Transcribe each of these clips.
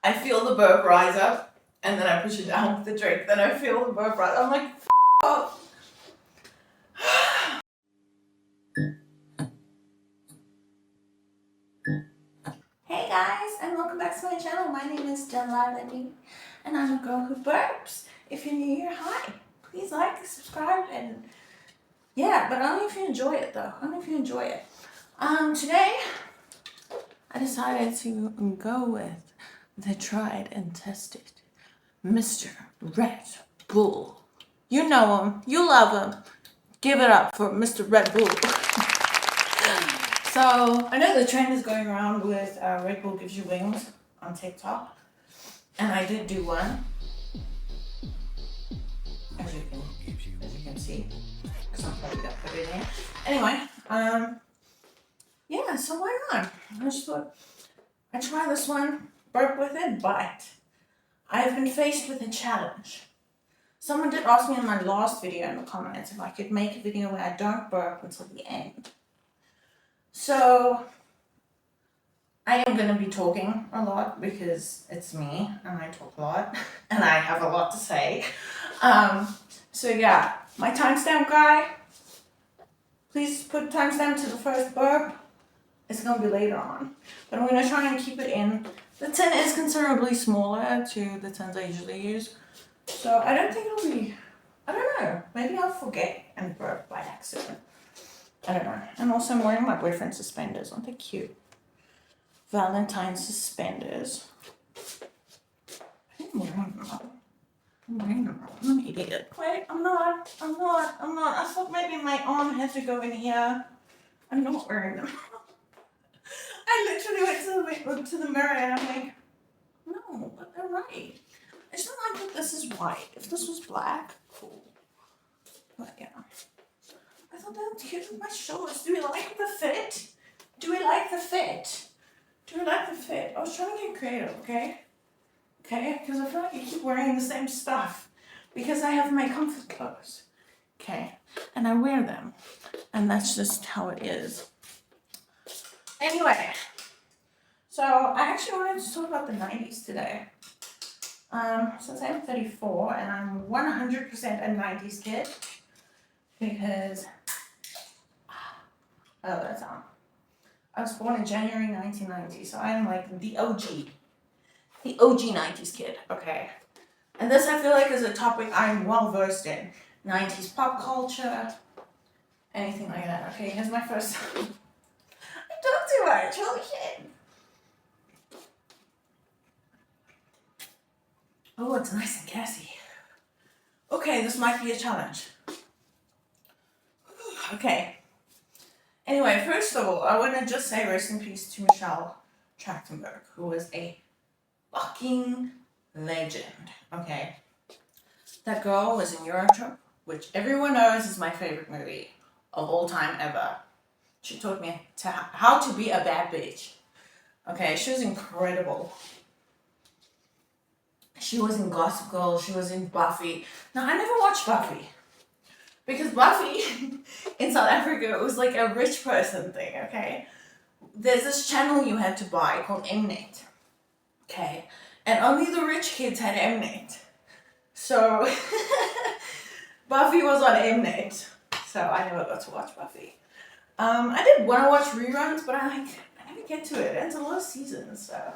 I feel the burp rise up, and then I push it down with the drink. Then I feel the burp rise. I'm like, off. Hey guys, and welcome back to my channel. My name is Delilah, and I'm a girl who burps. If you're new here, hi. Please like, subscribe, and yeah, but only if you enjoy it though. Only if you enjoy it. Today I decided to go with the tried and tested Mr. Red Bull. You know him, you love him. Give it up for Mr. Red Bull. So I know the trend is going around with Red Bull gives you wings on TikTok, and I did do one, as you can see. So I'm probably gonna put it in. Anyway, yeah. So why not? I just thought I'd try this one, burp with it, but I've been faced with a challenge. Someone did ask me in my last video in the comments if I could make a video where I don't burp until the end. So I am going to be talking a lot because it's me and I talk a lot and I have a lot to say. So yeah, my timestamp guy, please put timestamp to the first burp. It's going to be later on, but I'm going to try and keep it in. The tin is considerably smaller to the tins I usually use. So I don't think it'll be, I don't know, maybe I'll forget and burp by accident. I don't know. And also I'm wearing my boyfriend's suspenders. Aren't they cute? Valentine's suspenders. I think I'm wearing them wrong. I'm wearing them wrong. I'm an idiot. Wait, I'm not. I thought maybe my arm had to go in here. I'm not wearing them. I literally went to the mirror and I'm like, no, but they're right. It's not like that this is white. If this was black, cool. But yeah. I thought that was cute with my shoulders. Do we like the fit? Do we like the fit? Do we like the fit? I was trying to get creative, okay? Okay? Because I feel like I keep wearing the same stuff. Because I have my comfort clothes. Okay? And I wear them. And that's just how it is. Anyway. So, I actually wanted to talk about the 90s today. Since I'm 34 and I'm 100% a 90s kid. Because oh, that's on. I was born in January 1990, so I'm like the OG 90s kid, okay? And this I feel like is a topic I'm well versed in. 90s pop culture, anything like that. Okay, here's my first. I talk too much, holy shit. Oh, it's nice and gassy. Okay, this might be a challenge. Okay. Anyway, first of all, I want to just say rest in peace to Michelle Trachtenberg, who was a fucking legend, okay? That girl was in Eurotrip, which everyone knows is my favorite movie of all time ever. She taught me how to be a bad bitch, okay? She was incredible. She was in Gossip Girl, she was in Buffy. Now, I never watched Buffy. Because Buffy, in South Africa, it was like a rich person thing, okay? There's this channel you had to buy called Mnet, okay? And only the rich kids had Mnet. So, Buffy was on Mnet. So, I never got to watch Buffy. I did want to watch reruns, but I never get to it. It's a lot of seasons, so.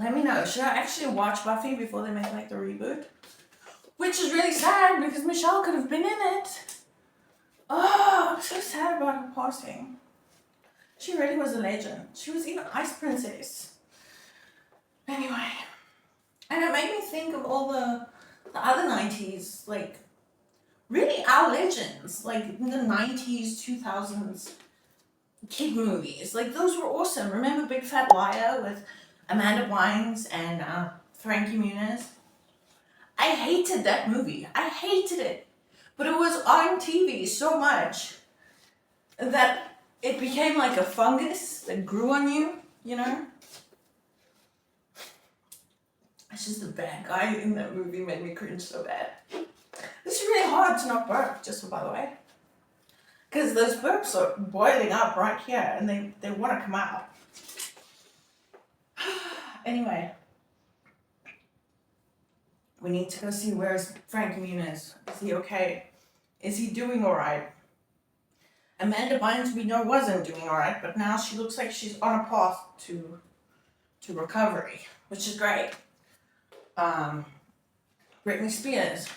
Let me know. Should I actually watch Buffy before they make like the reboot? Which is really sad because Michelle could have been in it. Oh, I'm so sad about her passing. She really was a legend. She was even Ice Princess. Anyway. And it made me think of all the other 90s, like, really our legends. Like, in the 90s, 2000s kid movies. Like, those were awesome. Remember Big Fat Liar with Amanda Bynes and Frankie Muniz? I hated that movie. I hated it. But it was on TV so much that it became like a fungus that grew on you, you know? It's just the bad guy in that movie made me cringe so bad. It's really hard to not burp, just by the way. Because those burps are boiling up right here and they want to come out. Anyway, we need to go see where's Frank Muniz. Is he okay? Is he doing all right? Amanda Bynes, we know, wasn't doing all right, but now she looks like she's on a path to recovery, which is great. Britney Spears.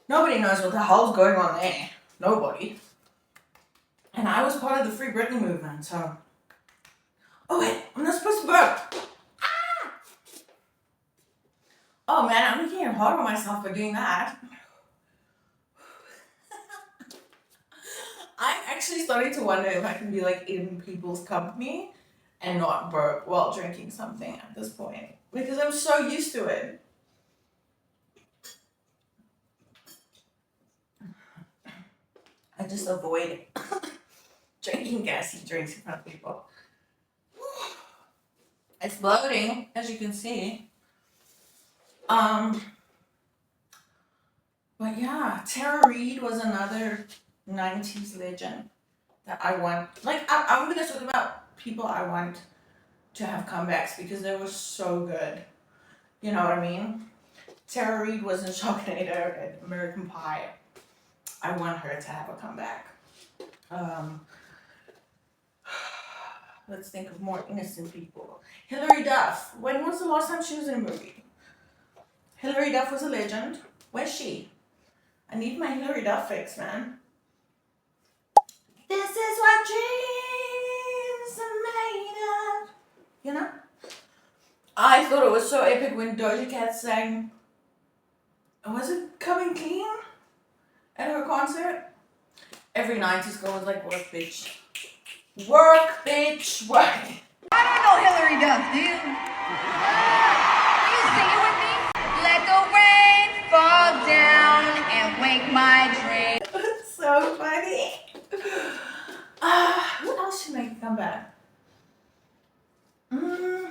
Nobody knows what the hell's going on there. Nobody. And I was part of the Free Britney movement, so. Oh wait, I'm not supposed to burp. Ah! Oh man, I'm getting hard on myself for doing that. I'm actually starting to wonder if I can be like in people's company and not burp while drinking something at this point. Because I'm so used to it. I just avoid drinking gassy drinks in front of people. It's bloating, as you can see. But yeah, Tara Reid was another 90s legend that I want. Like, I'm going to talk about people I want to have comebacks because they were so good. You know what I mean? Tara Reid was in Sharknado and American Pie. I want her to have a comeback. Let's think of more innocent people. Hilary Duff. When was the last time she was in a movie? Hilary Duff was a legend. Where's she? I need my Hilary Duff fix, man. This is what dreams are made of. You know? I thought it was so epic when Doja Cat sang. Was it Coming Clean? At her concert? Every 90s girl was like, work, bitch. Work, bitch, work. I don't know Hilary Duff, do you? Can you sing it with me? Let the rain fall down and wake my dream. So funny. What else should make a comeback? Who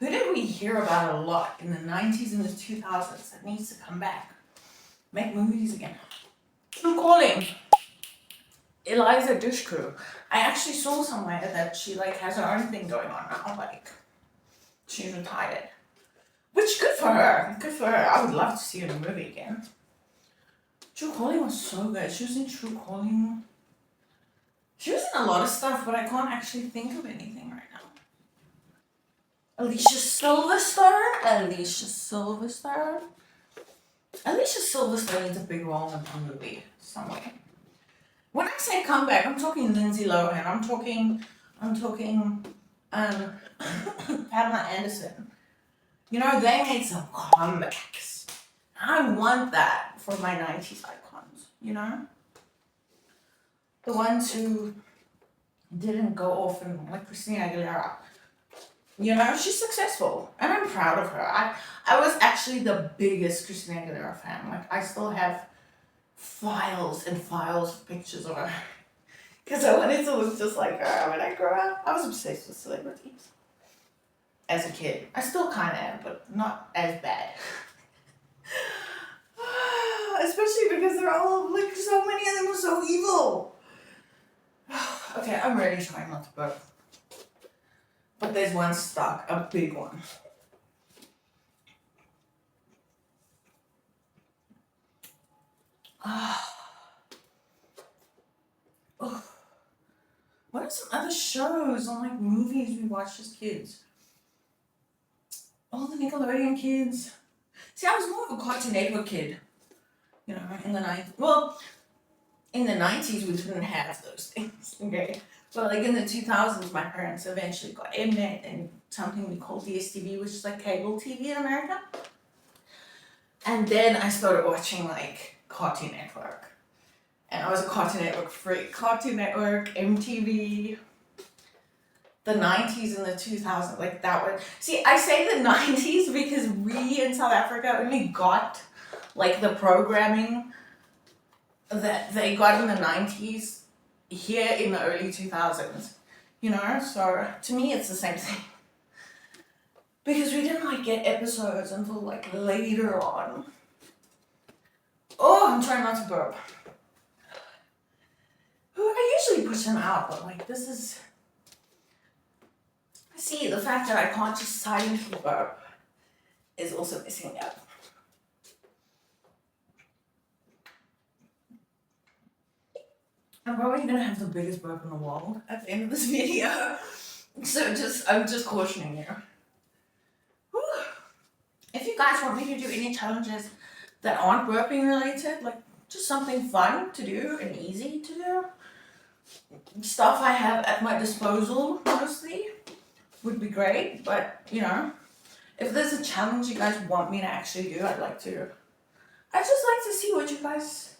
did we hear about a lot in the 90s and the 2000s that needs to come back? Make movies again. True Calling. Eliza Dushku. I actually saw somewhere that she like has her own thing going on now. Like, she's retired. Which, good for her. Good for her. I would love to see her in a movie again. True Calling was so good. She was in True Calling. She was in a lot of stuff, but I can't actually think of anything right now. Alicia Silverstone. Alicia Silverstone needs a big role in a movie somewhere. When I say comeback, I'm talking Lindsay Lohan. I'm talking Pamela Anderson. You know, they made some comebacks. I want that for my 90s icons, you know? The ones who didn't go off and like Christina Aguilera. You know, she's successful and I'm proud of her. I was actually the biggest Christina Aguilera fan. Like, I still have files and files of pictures of her. Because I wanted to look just like her when I grew up. I was obsessed with celebrities. As a kid. I still kind of am, but not as bad. Especially because they're all, like, so many of them are so evil. Okay, I'm really trying not to burp. But there's one stuck, a big one. What are some other shows on like movies we watched as kids? All the Nickelodeon kids. See, I was more of a Cartoon Network kid. You know, in the 90s. Well, in the 90s we didn't have those things, okay? But like in the 2000s, my parents eventually got Mnet and something we call DSTV, which is like cable TV in America. And then I started watching like Cartoon Network. And I was a Cartoon Network freak. Cartoon Network, MTV, the 90s and the 2000s, like that was... See, I say the 90s because we in South Africa only got like the programming that they got in the 90s here in the early 2000s. You know, so to me it's the same thing. Because we didn't like get episodes until like later on. Oh, I'm trying not to burp. I usually push them out, but like this is... See, See, the fact that I can't just silently burp is also messing me up. I'm probably gonna have the biggest burp in the world at the end of this video. So I'm just cautioning you. Whew. If you guys want me to do any challenges that aren't burping related, like just something fun to do and easy to do, stuff I have at my disposal mostly would be great. But you know, if there's a challenge you guys want me to actually do, I'd just like to see what you guys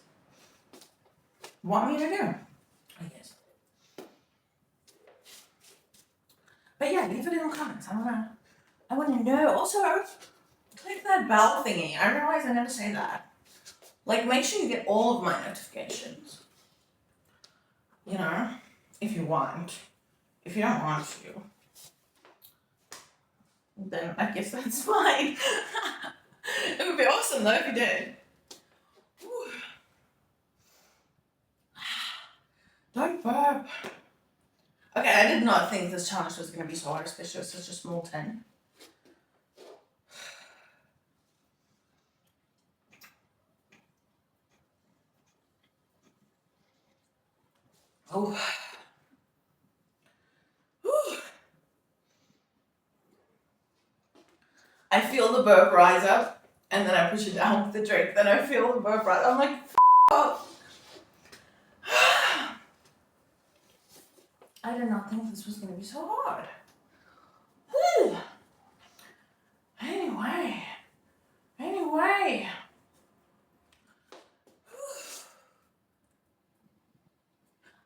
want me to do, I guess. But yeah, leave it in the comments. I want to know. Also, click that bell thingy. I realize I never say that. Like, make sure you get all of my notifications. You know, if you want. If you don't want to, then I guess that's fine. It would be awesome though if you did. Whew. Don't burp. Okay, I did not think this challenge was going to be so hard, especially with such a small tin. Oh. Whew. I feel the burp rise up, and then I push it down with the drink. Then I feel the burp rise. I'm like, F off. I did not think this was going to be so hard. Whew. Anyway.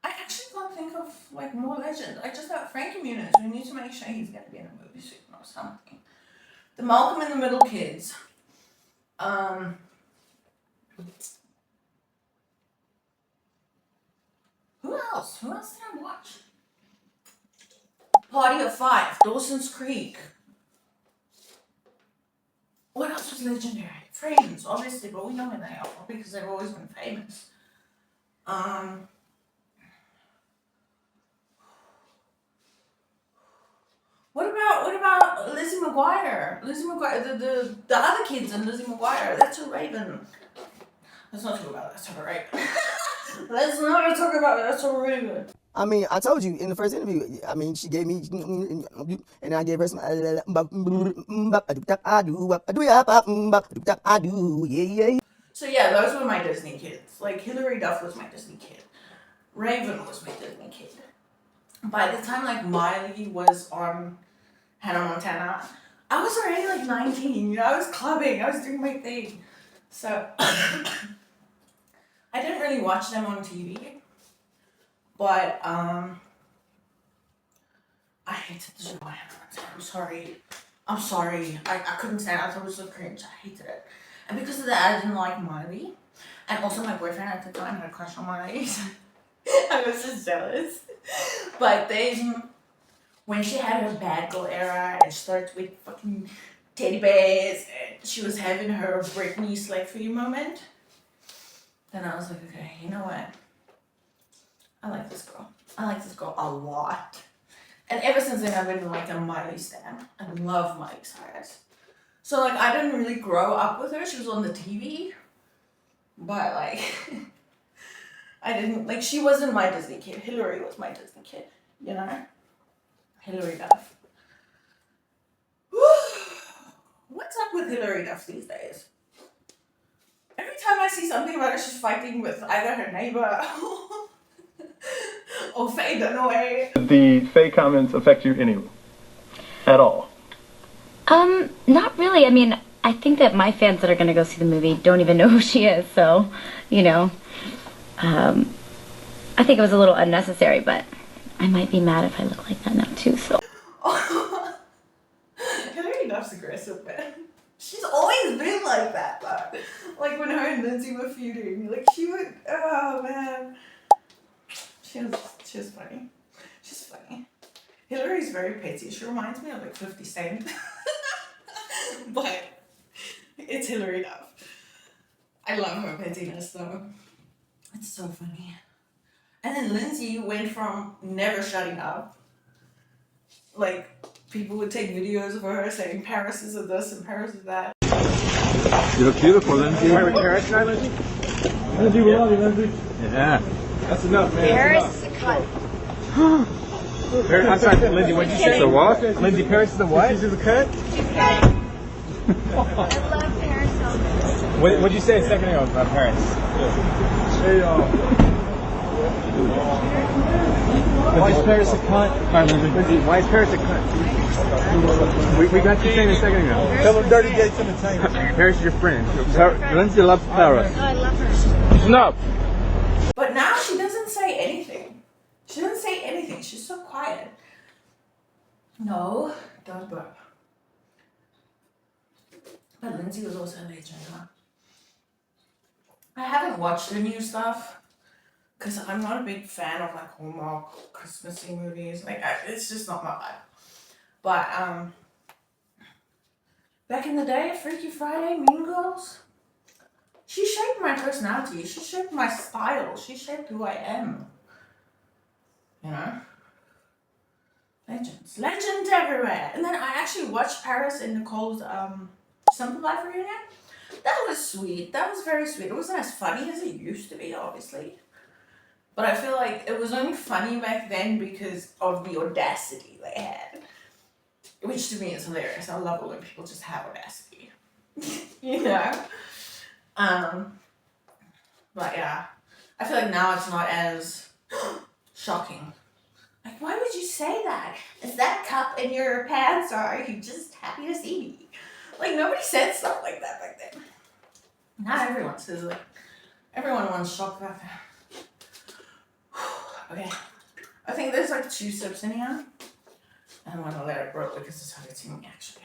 I actually can't think of like more legends. I just have Frankie Muniz. We need to make sure he's going to be in a movie soon or something. The Malcolm in the Middle kids. Who else? Who else did I watch? Party of Five, Dawson's Creek. What else was legendary? Friends, obviously, but we know who they are because they've always been famous. What about Lizzie McGuire? The other kids in Lizzie McGuire. That's a Raven. Let's not talk about that. That's a Raven. Let's not talk about that. That's a Raven. I mean, I told you in the first interview. I mean, she gave me, and I gave her some. So yeah, those were my Disney kids. Like Hilary Duff was my Disney kid. Raven was my Disney kid. By the time like Miley was on Hannah Montana, I was already like 19. You know, I was clubbing. I was doing my thing. So I didn't really watch them on TV. But I hated the show. I'm sorry. I couldn't stand it. I thought it was so cringe. I hated it. And because of that, I didn't like Miley. And also my boyfriend at the time had a crush on Miley. I was just jealous. But then when she had her bad girl era and she started with fucking teddy bears and she was having her Britney Slave for You moment, then I was like, okay, you know what? I like this girl. I like this girl a lot. And ever since then, I've been like a Miley stan. I love Miley Cyrus. So like, I didn't really grow up with her. She was on the TV. But like, I didn't, like, she wasn't my Disney kid. Hilary was my Disney kid, you know? Hilary Duff. What's up with Hilary Duff these days? Every time I see something about her, she's fighting with either her neighbor or Faye Dunaway. Did the Faye comments affect you anyway? At all? Not really. I mean, I think that my fans that are going to go see the movie don't even know who she is, so, you know, I think it was a little unnecessary, but I might be mad if I look like that now, too, so. Hilary Duff's aggressive, man. She's always been like that, though. Like, when her and Lindsay were feuding, like, she would, oh, man. She was funny. She's funny. Hilary's very petty. She reminds me of, like, 50 Cent. But it's Hilary Duff. I love her pettiness, though. It's so funny. And then Lindsay went from never shutting up, like, people would take videos of her saying Paris is of this and Paris is that. You look beautiful, Lindsay. Wait, Paris now, Lindsay? Lindsay, we love you, Lindsay. Yeah. That's enough, man. Paris is a cunt. I'm sorry, Lindsay, what'd you say? The what? Lindsay, Paris is the what? She's the cut? She's kidding. I love Paris so much. What'd you say a second ago about Paris? Hey, why is Paris a cunt? Lindsay, why is Paris a cunt? We got you saying a second ago. Tell them Dirty Gates Entertainment. Paris is your friend. Lindsay loves Paris. I love her. No. But now she doesn't say anything. She doesn't say anything. She's so quiet. No, don't burp. But Lindsay was also a legend, huh? I haven't watched the new stuff because I'm not a big fan of like Hallmark Christmassy movies. Like, it's just not my vibe. But back in the day, Freaky Friday, Mean Girls, she shaped my personality. She shaped my style. She shaped who I am. You know? Legends. Legends everywhere. And then I actually watched Paris and Nicole's Simple Life reunion. That was sweet. That was very sweet. It wasn't as funny as it used to be, obviously. But I feel like it was only funny back then because of the audacity they had. Which to me is hilarious. I love it when people just have audacity. You know? But yeah. I feel like now it's not as shocking. Like, why would you say that? Is that cup in your pants, or are you just happy to see me? Like, nobody said stuff like that back then. Not everyone says it. Everyone wants shock about that. Okay. I think there's like 2 sips in here. I'm gonna let it grow because it's hurting me actually.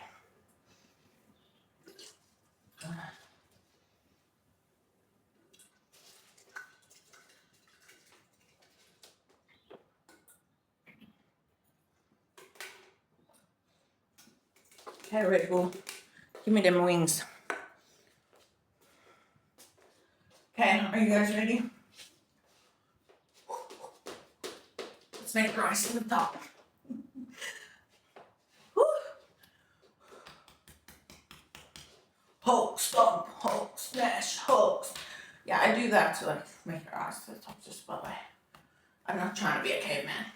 Okay, Red Bull. Give me them wings. Okay, are you guys ready? Let's make it rise to the top. Hulk, stomp, Hulk, smash, Hulk. Yeah, I do that to like make your eyes to the top just by the way. I'm not trying to be a caveman.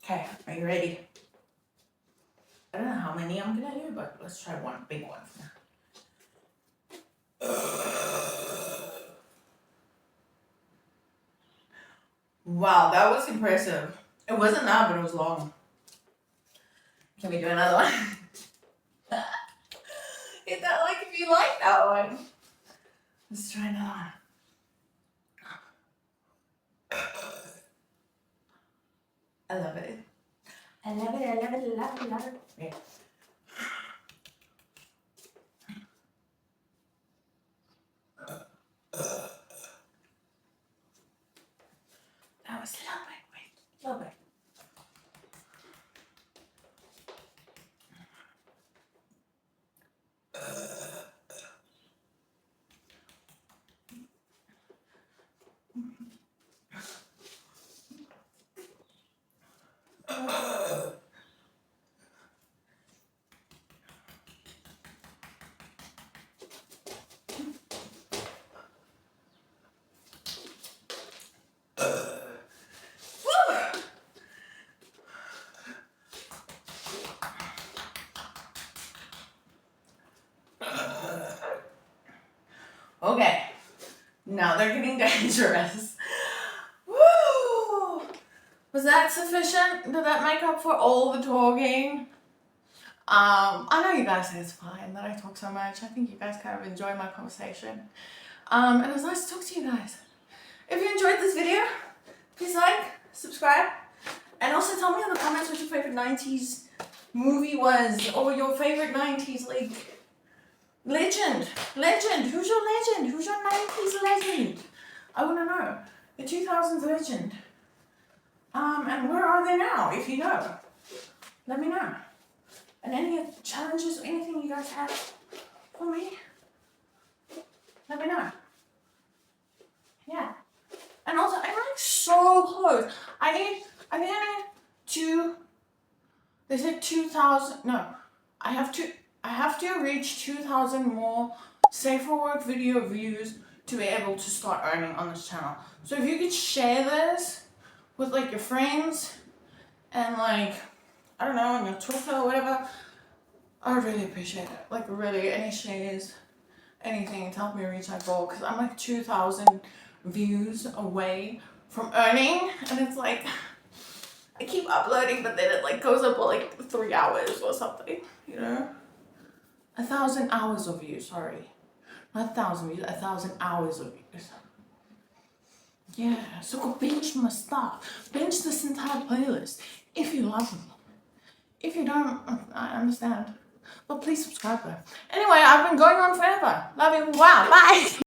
Okay, are you ready? I don't know how many I'm gonna do, but let's try one big one. Wow, that was impressive. It wasn't loud, but it was long. Can we do another one? Hit that like if you like that one. Let's try another one. I love it. I love it, I love it, I love it, I love it. Okay. That was lovely. Wait, lovely. Okay, now they're getting dangerous. Woo! Was that sufficient? Did that make up for all the talking? I know you guys say it's fine that I talk so much. I think you guys kind of enjoy my conversation. And it was nice to talk to you guys. If you enjoyed this video, please like, subscribe, and also tell me in the comments what your favorite 90s movie was, or your favorite 90s, like, legend. Who's your legend? Who's your 90s legend? I want to know. The 2000s legend. And where are they now, if you know? Let me know. And any challenges or anything you guys have for me, let me know. Yeah. And also, I'm like so close. I think I need they said 2,000, no. I have to reach 2,000 more Safe for Work video views to be able to start earning on this channel. So if you could share this with like your friends and like, I don't know, on your Twitter or whatever, I would really appreciate it. Like really, any shares, anything to help me reach that goal, because I'm like 2,000 views away from earning, and it's like I keep uploading, but then it like goes up for like 3 hours or something, you know. 1,000 hours of views, sorry, not 1,000 views, 1,000 hours of views. Yeah, so go binge my stuff, binge this entire playlist if you love me. If you don't, I understand. But please subscribe though. Anyway, I've been going on forever. Love you. Wow. Bye.